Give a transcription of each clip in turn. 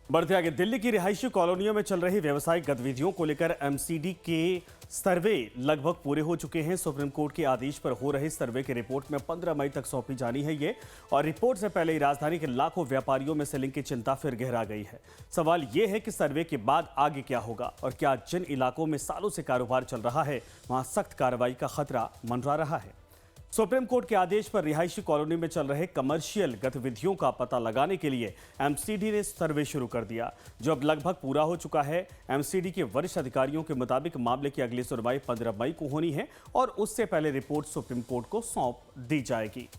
बढ़ते आगे, दिल्ली की रिहायशी कॉलोनियों में चल रही व्यावसायिक गतिविधियों को लेकर एमसीडी के सर्वे लगभग पूरे हो चुके हैं। सुप्रीम कोर्ट के आदेश पर हो रहे सर्वे की रिपोर्ट में 15 मई तक सौंपी जानी है ये, और रिपोर्ट से पहले ही राजधानी के लाखों व्यापारियों में सेलिंग की चिंता फिर गहरा गई है। सवाल ये है कि सर्वे के बाद आगे क्या होगा और क्या जिन इलाकों में सालों से कारोबार चल रहा है वहां सख्त कार्रवाई का खतरा मंडरा रहा है। सुप्रीम कोर्ट के आदेश पर रिहायशी कॉलोनी में चल रहे कमर्शियल गतिविधियों का पता लगाने के लिए एमसीडी ने सर्वे शुरू कर दिया, जो अब लगभग पूरा हो चुका है। एमसीडी के वरिष्ठ अधिकारियों के मुताबिक मामले की अगली सुनवाई 15 मई को होनी है और उससे पहले रिपोर्ट सुप्रीम कोर्ट को सौंप दी जाएगी।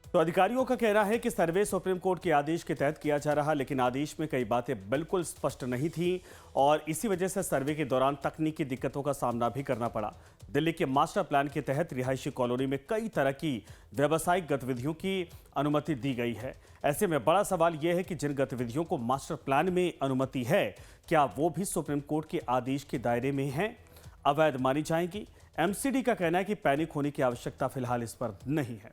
तो अधिकारियों का कहना है कि सर्वे सुप्रीम कोर्ट के आदेश के तहत किया जा रहा, लेकिन आदेश में कई बातें बिल्कुल स्पष्ट नहीं थी और इसी वजह से सर्वे के दौरान तकनीकी दिक्कतों का सामना भी करना पड़ा। दिल्ली के मास्टर प्लान के तहत रिहायशी कॉलोनी में कई तरह की व्यावसायिक गतिविधियों की अनुमति दी गई है। ऐसे में बड़ा सवाल यह है कि जिन गतिविधियों को मास्टर प्लान में अनुमति है, क्या वो भी सुप्रीम कोर्ट के आदेश के दायरे में हैं, अवैध मानी जाएंगी? एमसीडी का कहना है कि पैनिक होने की आवश्यकता फिलहाल इस पर नहीं है।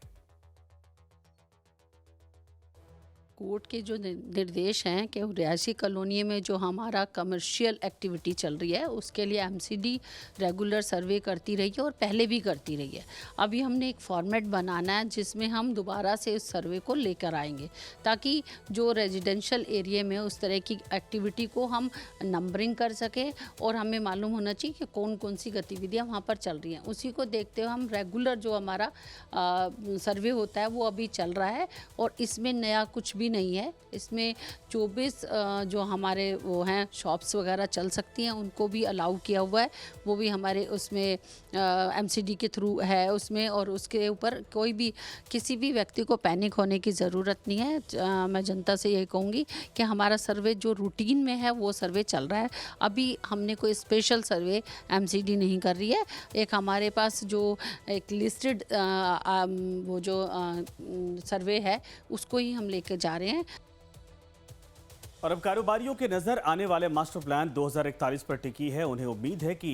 कोर्ट के जो निर्देश हैं कि रिहायशी कॉलोनी में जो हमारा कमर्शियल एक्टिविटी चल रही है उसके लिए एमसीडी रेगुलर सर्वे करती रही है और पहले भी करती रही है। अभी हमने एक फॉर्मेट बनाना है जिसमें हम दोबारा से उस सर्वे को लेकर आएंगे, ताकि जो रेजिडेंशियल एरिया में उस तरह की एक्टिविटी को हम नंबरिंग कर सकें और हमें मालूम होना चाहिए कि कौन कौन सी गतिविधियाँ वहाँ पर चल रही हैं। उसी को देखते हुए हम रेगुलर जो हमारा सर्वे होता है वो अभी चल रहा है और इसमें नया कुछ भी नहीं है। इसमें 24 जो हमारे वो हैं शॉप्स वगैरह चल सकती हैं उनको भी अलाउ किया हुआ है, वो भी हमारे उसमें एमसीडी के थ्रू है उसमें, और उसके ऊपर कोई भी किसी भी व्यक्ति को पैनिक होने की ज़रूरत नहीं है। मैं जनता से यही कहूँगी कि हमारा सर्वे जो रूटीन में है वो सर्वे चल रहा है। अभी हमने कोई स्पेशल सर्वे एमसीडी नहीं कर रही है। एक हमारे पास जो एक लिस्टेड वो जो सर्वे है उसको ही हम लेके जा रहे हैं। और अब कारोबारियों के नजर आने वाले मास्टर प्लान 2041 पर टिकी है। उन्हें उम्मीद है कि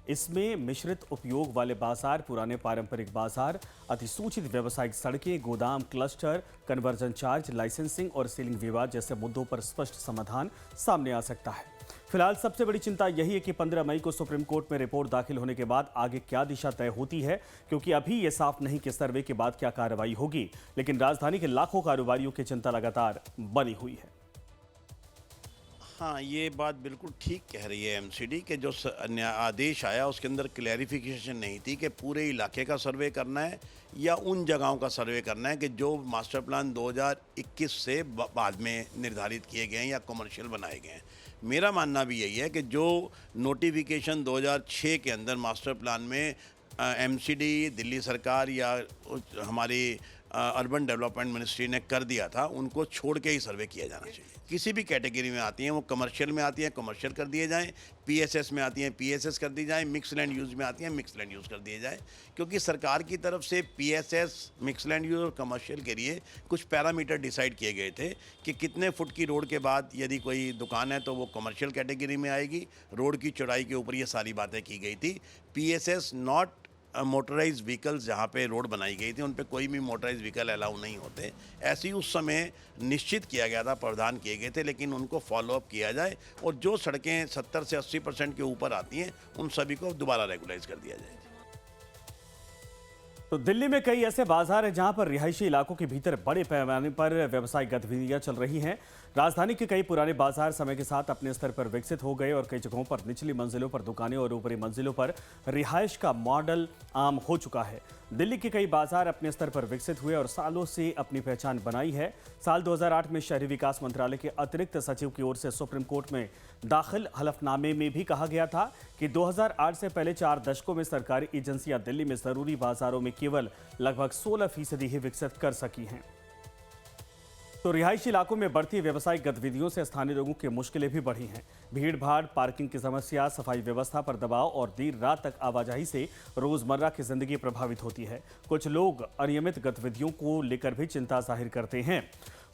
इसमें मिश्रित उपयोग वाले बाजार, पुराने पारंपरिक बाजार, अधिसूचित व्यावसायिक सड़कें, गोदाम क्लस्टर, कन्वर्जन चार्ज, लाइसेंसिंग और सीलिंग विवाद जैसे मुद्दों पर स्पष्ट समाधान सामने आ सकता है। फिलहाल सबसे बड़ी चिंता यही है कि 15 मई को सुप्रीम कोर्ट में रिपोर्ट दाखिल होने के बाद आगे क्या दिशा तय होती है, क्योंकि अभी यह साफ नहीं कि सर्वे के बाद क्या कार्रवाई होगी। लेकिन राजधानी के लाखों कारोबारियों की चिंता लगातार बनी हुई है। हाँ, ये बात बिल्कुल ठीक कह रही है एमसीडी के जो आदेश आया उसके अंदर क्लैरिफिकेशन नहीं थी कि पूरे इलाके का सर्वे करना है या उन जगहों का सर्वे करना है कि जो मास्टर प्लान 2021 से बाद में निर्धारित किए गए हैं या कमर्शियल बनाए गए हैं। मेरा मानना भी यही है कि जो नोटिफिकेशन 2006 के अंदर मास्टर प्लान में एमसीडी, दिल्ली सरकार या हमारी अर्बन डेवलपमेंट मिनिस्ट्री ने कर दिया था, उनको छोड़ के ही सर्वे किया जाना चाहिए। किसी भी कैटेगरी में आती हैं, वो कमर्शियल में आती हैं कमर्शियल कर दिए जाएं, पीएसएस में आती हैं पीएसएस कर दी जाएं, मिक्स लैंड यूज़ में आती हैं मिक्स लैंड यूज़ कर दिए जाएं। क्योंकि सरकार की तरफ से पीएसएस, मिक्स लैंड यूज़ और कमर्शियल के लिए कुछ पैरामीटर डिसाइड किए गए थे कि कितने फुट की रोड के बाद यदि कोई दुकान है तो वो कमर्शियल कैटेगरी में आएगी। रोड की चौड़ाई के ऊपर ये सारी बातें की गई थी। पीएसएस नॉट मोटराइज व्हीकल्स, जहाँ पे रोड बनाई गई थी उन पे कोई भी मोटराइज व्हीकल अलाउ नहीं होते, ऐसे ही उस समय निश्चित किया गया था, प्रावधान किए गए थे। लेकिन उनको फॉलोअप किया जाए और जो सड़कें 70 से 80% के ऊपर आती हैं उन सभी को दोबारा रेगुलाइज कर दिया जाए। तो दिल्ली में कई ऐसे बाजार हैं जहां पर रिहायशी इलाकों के भीतर बड़े पैमाने पर व्यावसायिक गतिविधियां चल रही हैं। राजधानी के कई पुराने बाजार समय के साथ अपने स्तर पर विकसित हो गए और कई जगहों पर निचली मंजिलों पर दुकानें और ऊपरी मंजिलों पर रिहायश का मॉडल आम हो चुका है। दिल्ली के कई बाजार अपने स्तर पर विकसित हुए और सालों से अपनी पहचान बनाई है। साल 2008 में शहरी विकास मंत्रालय के अतिरिक्त सचिव की ओर से सुप्रीम कोर्ट में दाखिल हलफनामे में भी कहा गया था कि 2008 से पहले 4 दशकों में सरकारी एजेंसियां दिल्ली में जरूरी बाजारों में केवल लगभग 16% ही विकसित कर सकी हैं। तो रिहायशी इलाकों में बढ़ती व्यावसायिक गतिविधियों से स्थानीय लोगों की मुश्किलें भी बढ़ी हैं। भीड़ भाड़, पार्किंग की समस्या, सफाई व्यवस्था पर दबाव और देर रात तक आवाजाही से रोजमर्रा की जिंदगी प्रभावित होती है। कुछ लोग अनियमित गतिविधियों को लेकर भी चिंता जाहिर करते हैं।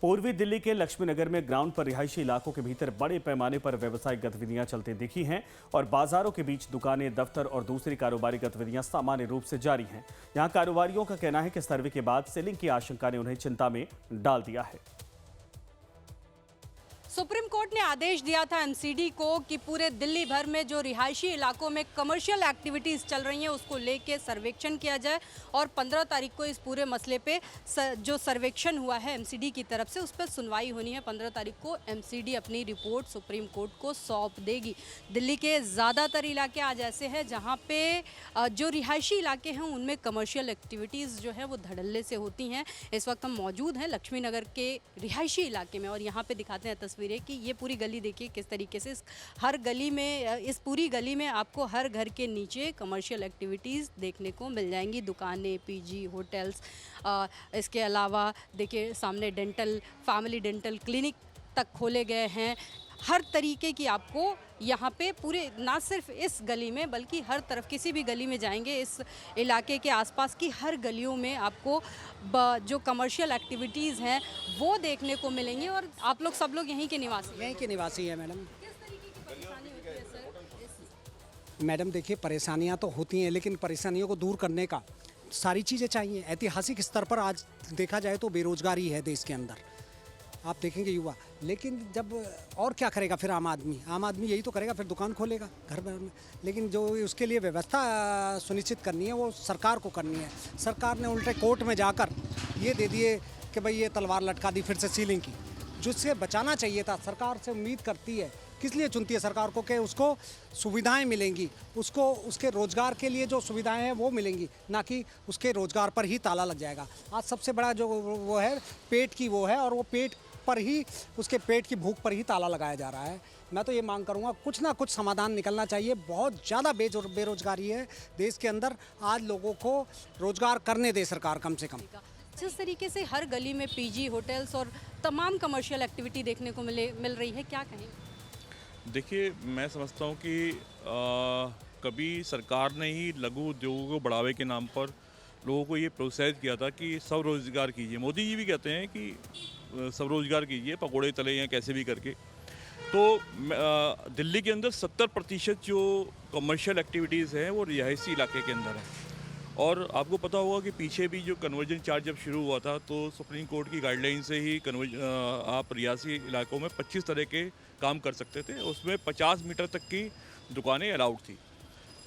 पूर्वी दिल्ली के लक्ष्मी नगर में ग्राउंड पर रिहायशी इलाकों के भीतर बड़े पैमाने पर व्यावसायिक गतिविधियां चलती दिखी हैं और बाजारों के बीच दुकानें, दफ्तर और दूसरी कारोबारी गतिविधियां सामान्य रूप से जारी हैं। यहां कारोबारियों का कहना है कि सर्वे के बाद सेलिंग की आशंका ने उन्हें चिंता में डाल दिया है। सुप्रीम कोर्ट ने आदेश दिया था एमसीडी को कि पूरे दिल्ली भर में जो रिहायशी इलाकों में कमर्शियल एक्टिविटीज़ चल रही हैं उसको लेके सर्वेक्षण किया जाए और 15 तारीख को इस पूरे मसले पे जो सर्वेक्षण हुआ है एमसीडी की तरफ से उस पर सुनवाई होनी है। 15 तारीख को एमसीडी अपनी रिपोर्ट सुप्रीम कोर्ट को सौंप देगी। दिल्ली के ज़्यादातर इलाके आज ऐसे हैं जहाँ पे जो रिहायशी इलाके हैं उनमें कमर्शियल एक्टिविटीज़ जो है वो धड़ल्ले से होती हैं। इस वक्त हम मौजूद हैं लक्ष्मी नगर के रिहायशी इलाके में और यहाँ पे दिखाते हैं तस्वीरें कि ये पूरी गली देखिए किस तरीके से हर गली में, इस पूरी गली में आपको हर घर के नीचे कमर्शियल एक्टिविटीज़ देखने को मिल जाएंगी। दुकानें, पीजी, होटल्स, इसके अलावा देखिए सामने डेंटल, फैमिली डेंटल क्लिनिक तक खोले गए हैं। हर तरीके की आपको यहाँ पे पूरे ना सिर्फ इस गली में बल्कि हर तरफ किसी भी गली में जाएंगे इस इलाके के आसपास की हर गलियों में आपको जो कमर्शियल एक्टिविटीज़ हैं वो देखने को मिलेंगी। और आप लोग सब लोग यहीं के निवासी है मैडम। मैडम देखिए परेशानियां तो होती हैं लेकिन परेशानियों को दूर करने का सारी चीज़ें चाहिए। ऐतिहासिक स्तर पर आज देखा जाए तो बेरोजगारी है देश के अंदर, आप देखेंगे युवा। लेकिन जब और क्या करेगा फिर आम आदमी यही तो करेगा, फिर दुकान खोलेगा घर भर में। लेकिन जो उसके लिए व्यवस्था सुनिश्चित करनी है वो सरकार को करनी है। सरकार ने उल्टे कोर्ट में जाकर ये दे दिए कि भाई ये तलवार लटका दी फिर से सीलिंग की, जिससे बचाना चाहिए था। सरकार से उम्मीद करती है, किस लिए चुनती है सरकार को कि उसको सुविधाएं मिलेंगी, उसको उसके रोज़गार के लिए जो सुविधाएं हैं वो मिलेंगी, ना कि उसके रोज़गार पर ही ताला लग जाएगा। आज सबसे बड़ा जो वो है पेट की वो है और वो पेट पर ही, उसके पेट की भूख पर ही ताला लगाया जा रहा है। मैं तो ये मांग करूँगा कुछ ना कुछ समाधान निकलना चाहिए। बहुत ज़्यादा बेरोजगारी है देश के अंदर, आज लोगों को रोज़गार करने दे सरकार कम से कम। जिस तरीके से हर गली में पीजी, होटल्स और तमाम कमर्शियल एक्टिविटी देखने को मिल रही है, क्या कहें? देखिए मैं समझता हूँ कि कभी सरकार ने ही लघु उद्योगों को बढ़ावे के नाम पर लोगों को ये प्रोत्साहित किया था कि स्वरोजगार कीजिए। मोदी जी भी कहते हैं कि स्वरोजगार कीजिए, पकौड़े तले या कैसे भी करके। तो दिल्ली के अंदर 70% जो कमर्शियल एक्टिविटीज़ हैं वो रिहायशी इलाके के अंदर है। और आपको पता होगा कि पीछे भी जो कन्वर्जन चार्ज जब शुरू हुआ था तो सुप्रीम कोर्ट की गाइडलाइन से ही आप रिहायशी इलाकों में 25 तरह के काम कर सकते थे, उसमें 50 मीटर तक की दुकानें अलाउड थी।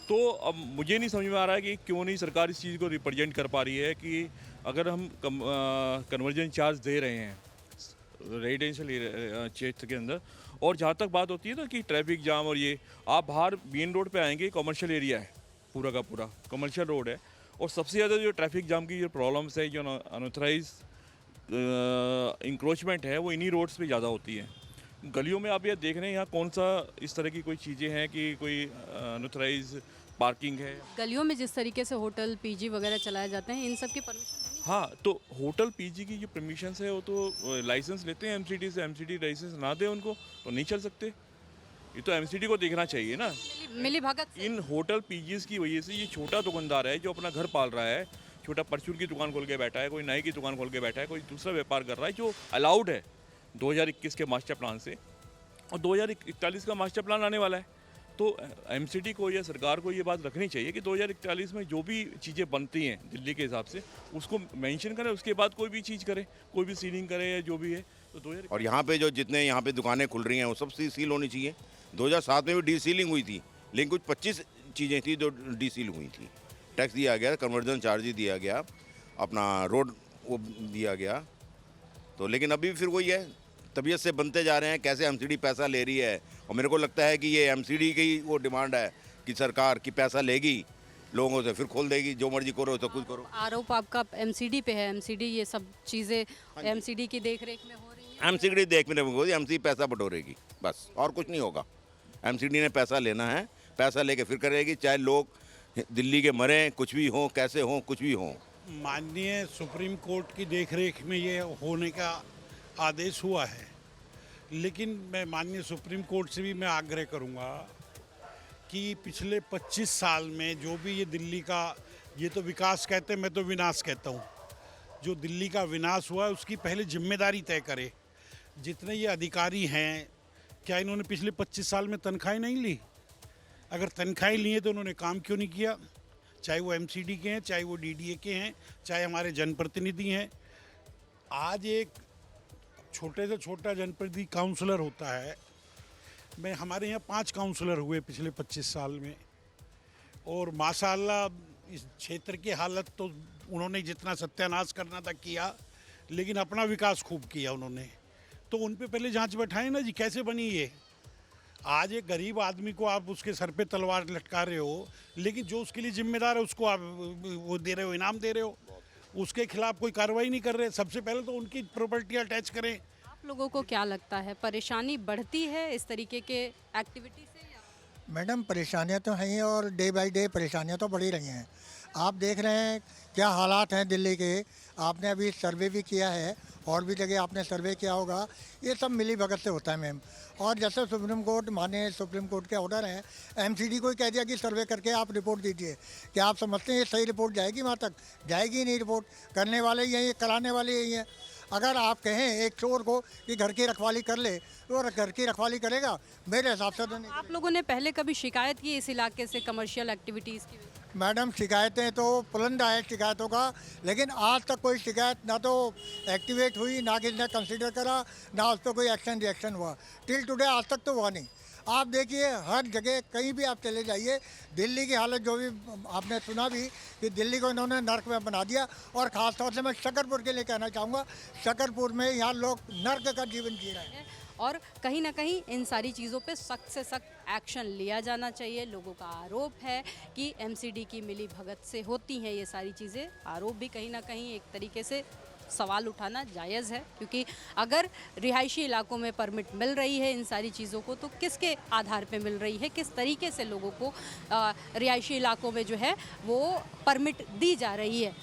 तो अब मुझे नहीं समझ में आ रहा है कि क्यों नहीं सरकार इस चीज़ को रिप्रेजेंट कर पा रही है कि अगर हम कन्वर्जन चार्ज दे रहे हैं रेजिडेंशियल क्षेत्र के अंदर, और जहाँ तक बात होती है ना कि ट्रैफिक जाम और ये, आप बाहर मेन रोड पे आएंगे, कमर्शियल एरिया है, पूरा का पूरा कमर्शियल रोड है, और सबसे ज़्यादा जो ट्रैफिक जाम की जो प्रॉब्लम्स है, जो अनऑथराइज इंक्रोचमेंट है, वो इन्हीं रोड्स पे ज़्यादा होती है। गलियों में आप ये देख रहे हैं यहाँ कौन सा इस तरह की कोई चीज़ें हैं कि कोई अनऑथराइज पार्किंग है। गलियों में जिस तरीके से होटल, पीजी वगैरह चलाए जाते हैं, इन सब की परमिशन? हाँ, तो होटल पीजी की जो परमिशन है वो तो लाइसेंस लेते हैं एमसीडी से। एमसीडी लाइसेंस ना दे उनको तो नहीं चल सकते। ये तो एमसीडी को देखना चाहिए ना। मिली भगत इन होटल पीजीज की वजह से ये छोटा दुकानदार है जो अपना घर पाल रहा है, छोटा परचून की दुकान खोल के बैठा है, कोई नाई की दुकान खोल के बैठा है, कोई दूसरा व्यापार कर रहा है, जो अलाउड है 2021 के मास्टर प्लान से, और 2041 का मास्टर प्लान आने वाला है। तो एमसीडी को या सरकार को ये बात रखनी चाहिए कि 2041 में जो भी चीज़ें बनती हैं दिल्ली के हिसाब से उसको मेंशन करें, उसके बाद कोई भी चीज़ करे, कोई भी सीलिंग करे या जो भी है। तो 2000 और यहाँ पे जो जितने यहाँ पे दुकानें खुल रही हैं वो सब सील होनी चाहिए। 2007 में भी डी सीलिंग हुई थी, लेकिन कुछ 25 चीज़ें थी जो डी सील हुई थी। टैक्स दिया गया, कन्वर्जन चार्ज दिया गया, अपना रोड वो दिया गया। तो लेकिन अभी भी फिर वही है, तबीयत से बनते जा रहे हैं। कैसे एमसीडी पैसा ले रही है, और मेरे को लगता है कि ये एमसीडी की वो डिमांड है कि सरकार की पैसा लेगी लोगों से, फिर खोल देगी, जो मर्जी करो तो कुछ करो। आरोप आपका एमसीडी पे है, एमसीडी ये सब चीज़ें एमसीडी की देखरेख में हो रही है। एमसीडी देख में एमसीडी पैसा बटोरेगी, बस और कुछ नहीं होगा। एमसीडी ने पैसा लेना है, पैसा लेके फिर करेगी, चाहे लोग दिल्ली के मरें, कुछ भी हों, कैसे हों, कुछ भी हों। माननीय सुप्रीम कोर्ट की देखरेख में ये होने का आदेश हुआ है, लेकिन मैं माननीय सुप्रीम कोर्ट से भी मैं आग्रह करूंगा कि पिछले 25 साल में जो भी ये दिल्ली का, ये तो विकास कहते हैं, मैं तो विनाश कहता हूँ, जो दिल्ली का विनाश हुआ है उसकी पहले जिम्मेदारी तय करे। जितने ये अधिकारी हैं, क्या इन्होंने पिछले 25 साल में तनख्वाहें नहीं ली? अगर तनख्वाहें ली हैं तो उन्होंने काम क्यों नहीं किया? चाहे वो एमसीडी के हैं, चाहे वो डीडीए के हैं, चाहे हमारे जनप्रतिनिधि हैं। आज एक छोटे से छोटा जनप्रतिनिधि काउंसलर होता है। मैं हमारे यहाँ 5 काउंसलर हुए पिछले 25 साल में, और माशाअल्लाह इस क्षेत्र की हालत तो उन्होंने जितना सत्यानाश करना था किया, लेकिन अपना विकास खूब किया उन्होंने। तो उन पे पहले जांच बैठाए ना जी, कैसे बनी ये। आज एक गरीब आदमी को आप उसके सर पे तलवार लटका रहे हो, लेकिन जो उसके लिए जिम्मेदार है उसको आप वो दे रहे हो, इनाम दे रहे हो, उसके खिलाफ कोई कार्रवाई नहीं कर रहे। सबसे पहले तो उनकी प्रॉपर्टी अटैच करें। आप लोगों को क्या लगता है, परेशानी बढ़ती है इस तरीके के एक्टिविटी से या? मैडम परेशानियां तो हैं ही, और डे बाय डे परेशानियां तो बढ़ी रही हैं। आप देख रहे हैं क्या हालात हैं दिल्ली के। आपने अभी सर्वे भी किया है, और भी जगह आपने सर्वे किया होगा। ये सब मिली भगत से होता है मैम। और जैसे सुप्रीम कोर्ट, माने सुप्रीम कोर्ट के ऑर्डर हैं, एमसीडी को ही कह दिया कि सर्वे करके आप रिपोर्ट दीजिए। क्या आप समझते हैं ये सही रिपोर्ट जाएगी वहाँ तक? जाएगी ही नहीं रिपोर्ट। करने वाले यही हैं, कराने वाले यही हैं। अगर आप कहें एक चोर को कि घर की रखवाली कर ले, तो घर की रखवाली करेगा? मेरे हिसाब से तो नहीं। आप लोगों ने पहले कभी शिकायत की इस इलाके से कमर्शियल एक्टिविटीज़ की? मैडम शिकायतें तो पुलंदा है शिकायतों का, लेकिन आज तक कोई शिकायत ना तो एक्टिवेट हुई, ना किसी ने कंसिडर करा, ना उस पर कोई एक्शन रिएक्शन हुआ। टिल टुडे आज तक तो हुआ नहीं। आप देखिए हर जगह कहीं भी आप चले जाइए, दिल्ली की हालत जो भी आपने सुना भी कि दिल्ली को इन्होंने नर्क में बना दिया। और ख़ास तौर से मैं शकरपुर के लिए कहना चाहूँगा, शकरपुर में यहाँ लोग नर्क का जीवन जी रहे हैं। और कहीं ना कहीं इन सारी चीज़ों पे सख्त से सख्त एक्शन लिया जाना चाहिए। लोगों का आरोप है कि एमसीडी की मिली भगत से होती हैं ये सारी चीज़ें। आरोप भी कहीं ना कहीं एक तरीके से सवाल उठाना जायज़ है, क्योंकि अगर रिहायशी इलाकों में परमिट मिल रही है इन सारी चीज़ों को, तो किसके आधार पे मिल रही है, किस तरीके से लोगों को रिहायशी इलाकों में जो है वो परमिट दी जा रही है।